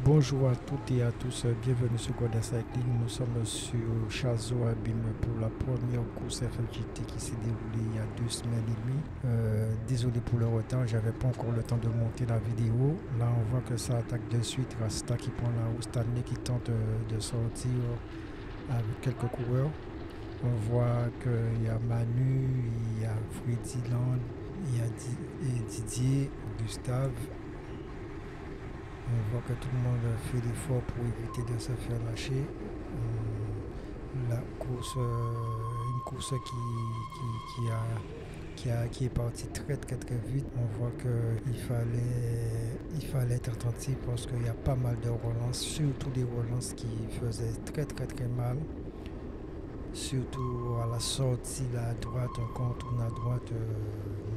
Bonjour à toutes et à tous, bienvenue sur Golden Cycling. Nous sommes sur Chazo Abim pour la première course FFJT qui s'est déroulée il y a 2 semaines et demie. Désolé pour le retard, j'avais pas encore le temps de monter la vidéo. Là on voit que ça attaque de suite, Rasta qui prend la route, Stanley qui tente de sortir avec quelques coureurs. On voit qu'il y a Manu, il y a Freddy Land, il y a Didier, Gustave. On voit que tout le monde fait l'effort pour éviter de se faire lâcher. La course, une course qui est partie très vite. On voit qu'il fallait être attentif parce qu'il y a pas mal de relances, surtout des relances qui faisaient très mal. Surtout à la sortie, là, à droite, quand on tourne à droite,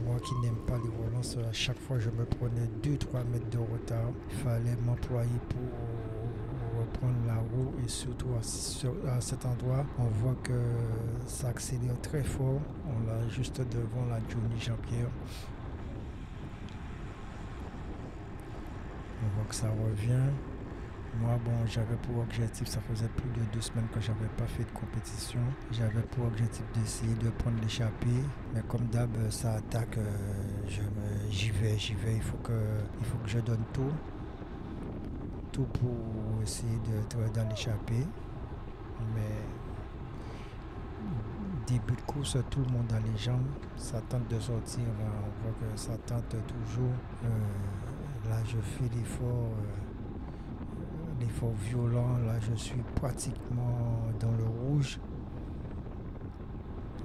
moi qui n'aime pas les relances, à chaque fois je me prenais 2-3 mètres de retard. Il fallait m'employer pour reprendre la roue et surtout à cet endroit, on voit que ça accélère très fort. On l'a juste devant la Johnny Jean-Pierre. On voit que ça revient. Moi, bon, j'avais pour objectif, ça faisait plus de 2 semaines que j'avais pas fait de compétition. J'avais pour objectif d'essayer de prendre l'échappée, mais comme d'hab, ça attaque, j'y vais. Il faut que je donne tout pour essayer d'être dans l'échappée. Mais début de course, tout le monde a les jambes, ça tente de sortir, là, on voit que ça tente toujours. Là, je fais l'effort violent, là je suis pratiquement dans le rouge.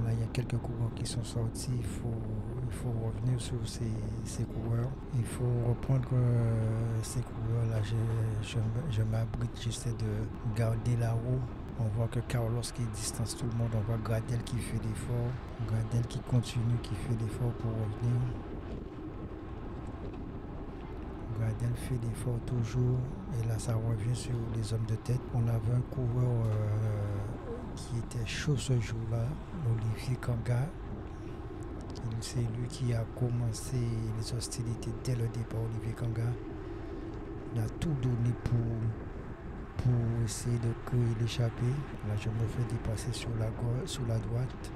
Là il y a quelques coureurs qui sont sortis, il faut revenir sur ces coureurs. Il faut reprendre ces coureurs là, je m'abrite, j'essaie de garder la roue. On voit que Carlos qui distance tout le monde, on voit Gradel qui fait l'effort, Gradel qui continue, qui fait l'effort pour revenir. Gradel fait l'effort toujours et là ça revient sur les hommes de tête. On avait un coureur qui était chaud ce jour-là, Olivier Kanga. C'est lui qui a commencé les hostilités dès le départ, Olivier Kanga. Il a tout donné pour essayer de créer l'échappée. Là je me fais dépasser sur la droite.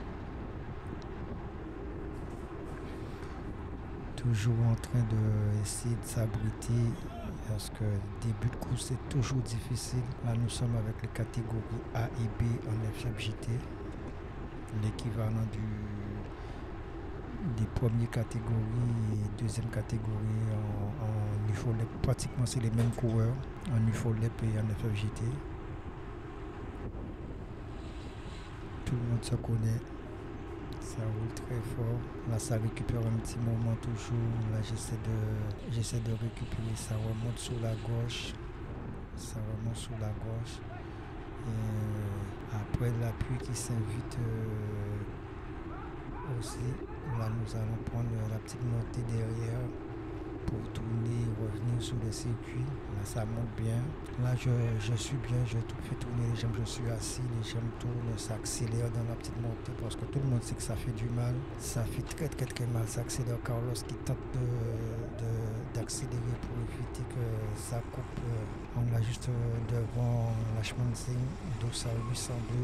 Toujours en train d'essayer de s'abriter parce que le début de course c'est toujours difficile. Là nous sommes avec les catégories A et B en FFJT, l'équivalent des premières catégories et deuxième catégorie en UFOLEP. Pratiquement c'est les mêmes coureurs en UFOLEP et en FFJT. Tout le monde se connaît. Ça roule très fort. Là, ça récupère un petit moment toujours. Là, j'essaie de récupérer. Ça remonte sur la gauche. Et après, l'appui qui s'invite aussi. Là, nous allons prendre la petite montée derrière pour tourner, revenir sur le circuit. Là, ça monte bien. Là, je suis bien, je fais tourner les jambes, je suis assis, les jambes tournent, ça accélère dans la petite montée parce que tout le monde sait que ça fait du mal. Ça fait très mal, ça accélère. Carlos qui tente d'accélérer pour éviter que ça coupe. On l'a juste devant Lachman Singh, Dossa 802.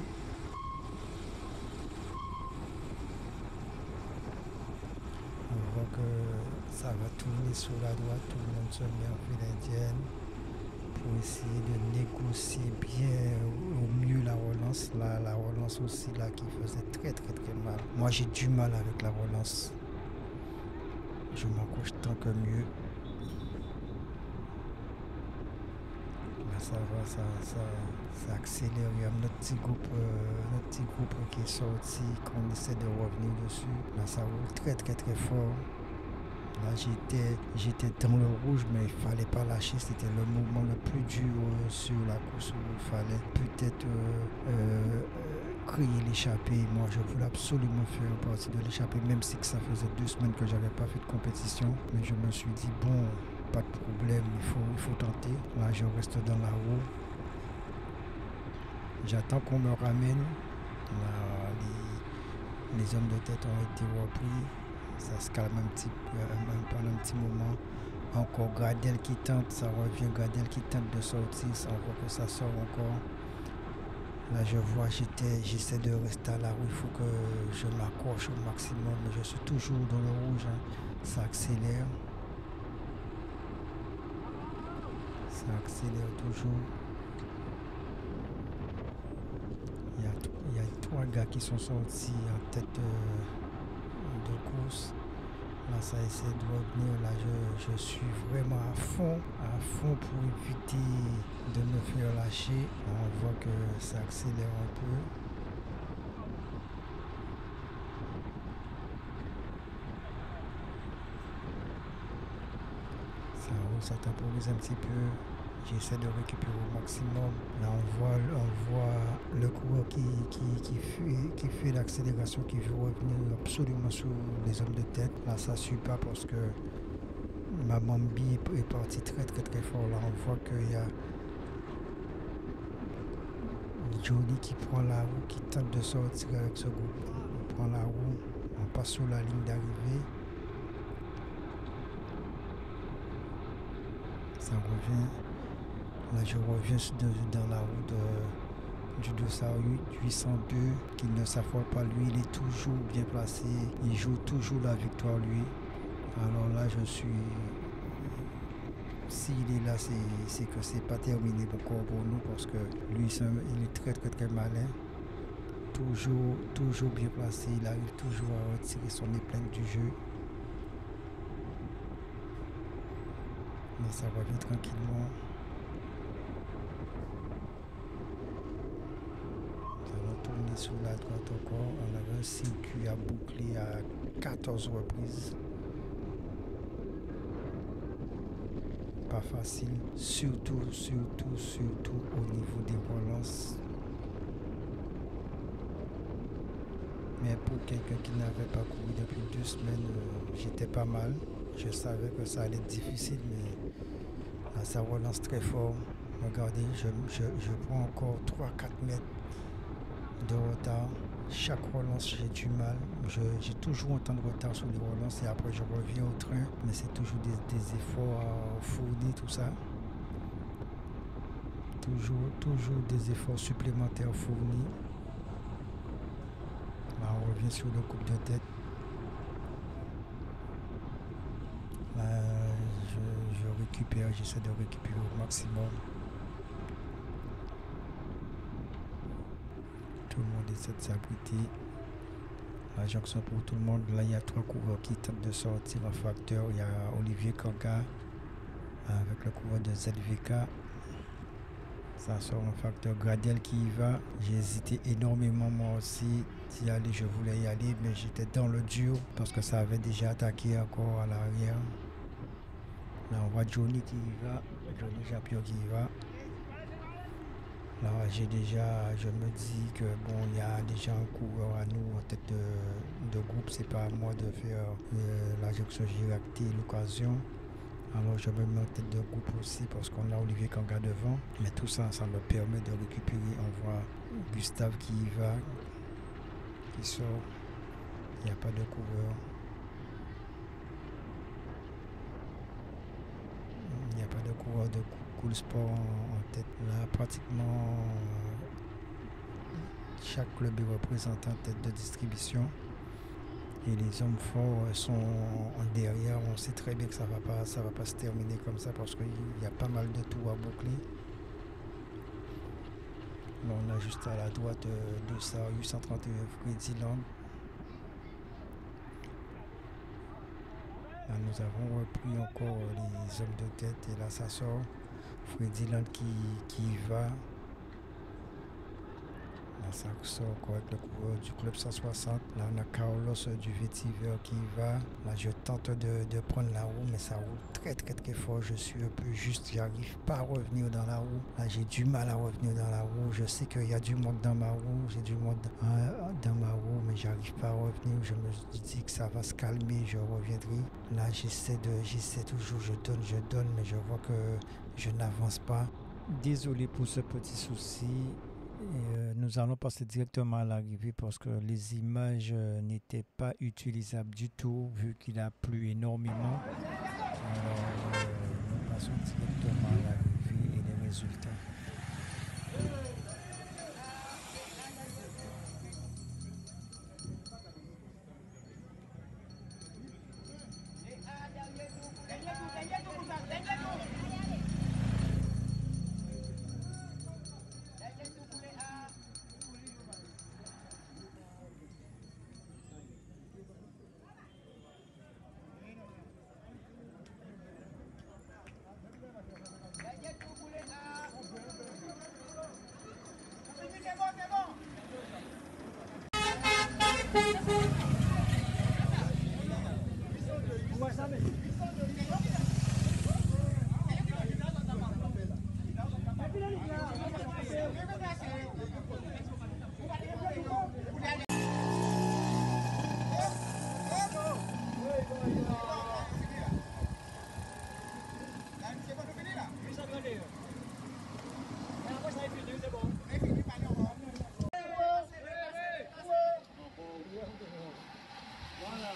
On voit que ça va tourner sur la droite, tout le monde se met en file indienne pour essayer de négocier bien au mieux la relance. Là, la relance aussi là qui faisait très mal. Moi j'ai du mal avec la relance. Je m'accroche tant que mieux. Là ça va, ça accélère. Il y a notre petit groupe qui est sorti, qu'on essaie de revenir dessus. Là ça roule très fort. Là j'étais dans le rouge, mais il fallait pas lâcher. C'était le mouvement le plus dur sur la course où il fallait peut-être créer l'échappée. Moi je voulais absolument faire partie de l'échappée, même si que ça faisait 2 semaines que j'avais pas fait de compétition. Mais je me suis dit bon, pas de problème, il faut tenter. Là je reste dans la roue. J'attends qu'on me ramène. Là, les hommes de tête ont été repris. Ça se calme pendant un petit moment. Encore Gradel qui tente, ça revient. Gradel qui tente de sortir, ça, on voit que ça sort encore. Là, je vois, j'essaie de rester à la roue. Il faut que je m'accroche au maximum. Mais je suis toujours dans le rouge. Hein. Ça accélère. Ça accélère toujours. Il y a 3 gars qui sont sortis en tête de course. Là, ça essaie de revenir. Là, je suis vraiment à fond pour éviter de me faire lâcher. Là, on voit que ça accélère un peu. Ça temporise un petit peu. J'essaie de récupérer au maximum. Là, on voit le coureur qui fait l'accélération, qui veut revenir absolument sur les hommes de tête. Là, ça ne suit pas parce que ma Mambi est partie très fort. Là, on voit qu'il y a Johnny qui prend la roue, qui tente de sortir avec ce groupe. On prend la roue, on passe sur la ligne d'arrivée. Ça revient. Là, je reviens dans la route du dossard 802 qui ne s'affole pas. Lui, il est toujours bien placé. Il joue toujours la victoire, lui. Alors là, je suis... S'il est là, c'est que c'est pas terminé encore pour nous parce que lui, il est très malin. Toujours bien placé. Il arrive toujours à retirer son épingle du jeu. Là, ça revient tranquillement. Tourner sur la droite encore. On avait un circuit à boucler à 14 reprises. Pas facile. Surtout au niveau des relances. Mais pour quelqu'un qui n'avait pas couru depuis 2 semaines, j'étais pas mal. Je savais que ça allait être difficile, mais là, ça relance très fort. Regardez, je prends encore 3-4 mètres de retard. Chaque relance, j'ai du mal. J'ai toujours un temps de retard sur les relances et après je reviens au train. Mais c'est toujours des efforts à fournir, tout ça. Toujours des efforts supplémentaires fournis. Là, on revient sur le coupe de tête. Là, je récupère, j'essaie de récupérer au maximum. Tout le monde essaie de s'abriter. La jonction pour tout le monde. Là, il y a 3 coureurs qui tentent de sortir en facteur. Il y a Olivier Kanga avec le coureur de ZVK. Ça sort en facteur. Gradel qui y va. J'ai hésité énormément moi aussi d'y aller. Je voulais y aller, mais j'étais dans le dur parce que ça avait déjà attaqué encore à l'arrière. Là, on voit Johnny qui y va. Johnny Japio qui y va. Là, je me dis que bon, il y a déjà un coureur à nous en tête de groupe. C'est pas à moi de faire la jonction. J'ai raté l'occasion. Alors je me mets en tête de groupe aussi parce qu'on a Olivier Kanga devant. Mais tout ça, ça me permet de récupérer. On voit Gustave qui y va, qui sort. Il n'y a pas de coureur. Il n'y a pas de coureur de Cool Sport en tête. Là, pratiquement chaque club est représenté en tête de distribution. Et les hommes forts sont derrière. On sait très bien que ça va pas se terminer comme ça parce qu'il y a pas mal de tours à boucler. Là, on a juste à la droite de ça, 831 Freddyland. Là, nous avons repris encore les hommes de tête et là ça sort. Freddyland qui y va. Là, ça sort encore avec le coureur du club 160. Là, on a Carlos du Vétiver qui y va. Là, je tente de prendre la roue, mais ça roule très fort. Je suis un peu juste, j'arrive pas à revenir dans la roue. Là, j'ai du mal à revenir dans la roue. Je sais qu'il y a du monde dans ma roue. J'ai du monde dans ma roue, mais j'arrive pas à revenir. Je me dis que ça va se calmer, je reviendrai. Là, j'essaie toujours, je donne, mais je vois que je n'avance pas. Désolé pour ce petit souci. Nous allons passer directement à l'arrivée parce que les images n'étaient pas utilisables du tout vu qu'il a plu énormément. Alors, informations directement à l'arrivée et les résultats. Voilà.